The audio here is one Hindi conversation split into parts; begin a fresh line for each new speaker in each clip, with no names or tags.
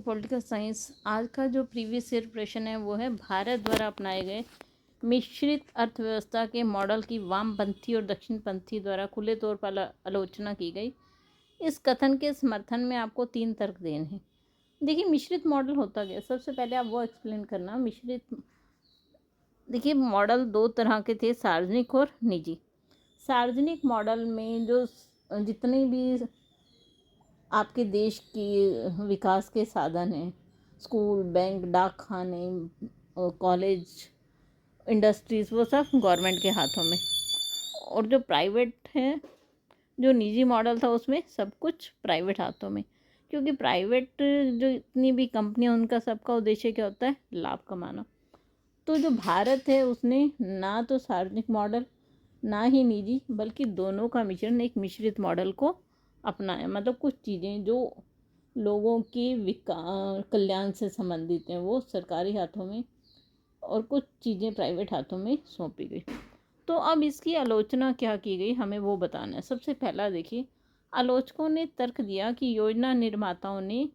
Political science. आज का जो प्रीवियस ईयर प्रश्न है वो है, भारत द्वारा अपनाए गए मिश्रित अर्थव्यवस्था के मॉडल की वामपंथी और दक्षिणपंथी द्वारा खुले तौर पर आलोचना की गई। इस कथन के समर्थन में आपको 3 तर्क देने हैं। देखिए, मिश्रित मॉडल होता क्या? सबसे पहले आप वो एक्सप्लेन करना। देखिए, मॉडल 2 तरह के थे, सार्वजनिक और निजी। सार्वजनिक मॉडल में जो जितने भी आपके देश की विकास के साधन हैं, स्कूल, बैंक, डाक खाने, कॉलेज, इंडस्ट्रीज़, वो सब गवर्नमेंट के हाथों में। और जो प्राइवेट है, जो निजी मॉडल था, उसमें सब कुछ प्राइवेट हाथों में। क्योंकि प्राइवेट जो इतनी भी कंपनियां, उनका सबका उद्देश्य क्या होता है? लाभ कमाना। तो जो भारत है उसने ना तो सार्वजनिक मॉडल ना ही निजी, बल्कि दोनों का मिश्रण, एक मिश्रित मॉडल को अपनाया। मतलब कुछ चीज़ें जो लोगों के कल्याण से संबंधित हैं वो सरकारी हाथों में, और कुछ चीज़ें प्राइवेट हाथों में सौंपी गई। तो अब इसकी आलोचना क्या की गई, हमें वो बताना है। सबसे पहला देखिए, आलोचकों ने तर्क दिया कि योजना निर्माताओं ने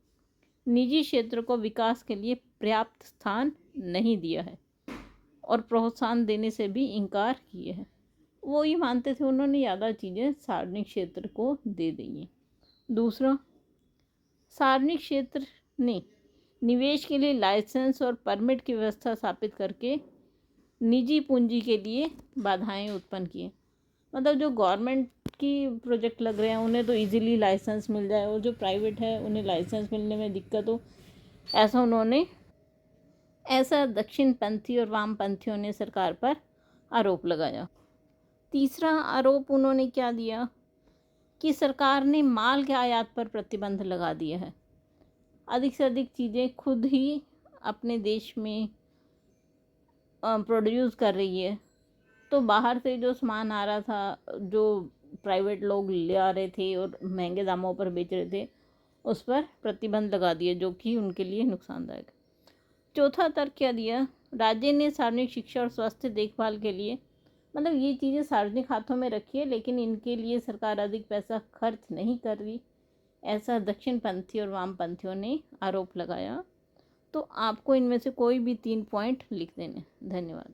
निजी क्षेत्र को विकास के लिए पर्याप्त स्थान नहीं दिया है और प्रोत्साहन देने से भी इनकार किए हैं। वो ये मानते थे उन्होंने ज़्यादा चीज़ें सार्वजनिक क्षेत्र को दे दी हैं। दूसरा, सार्वजनिक क्षेत्र ने निवेश के लिए लाइसेंस और परमिट की व्यवस्था स्थापित करके निजी पूंजी के लिए बाधाएं उत्पन्न की। मतलब जो गवर्नमेंट की प्रोजेक्ट लग रहे हैं उन्हें तो इजीली लाइसेंस मिल जाए, और जो प्राइवेट है उन्हें लाइसेंस मिलने में दिक्कत हो, ऐसा दक्षिणपंथी और वामपंथियों ने सरकार पर आरोप लगाया। तीसरा आरोप उन्होंने क्या दिया कि सरकार ने माल के आयात पर प्रतिबंध लगा दिया है। अधिक से अधिक चीज़ें खुद ही अपने देश में प्रोड्यूस कर रही है, तो बाहर से जो सामान आ रहा था, जो प्राइवेट लोग ले आ रहे थे और महंगे दामों पर बेच रहे थे, उस पर प्रतिबंध लगा दिए, जो कि उनके लिए नुकसानदायक। चौथा तर्क क्या दिया, राज्य ने सार्वजनिक शिक्षा और स्वास्थ्य देखभाल के लिए, मतलब ये चीज़ें सार्वजनिक हाथों में रखी है, लेकिन इनके लिए सरकार अधिक पैसा खर्च नहीं कर रही, ऐसा दक्षिणपंथी और वामपंथियों ने आरोप लगाया। तो आपको इनमें से कोई भी 3 पॉइंट लिख देने। धन्यवाद।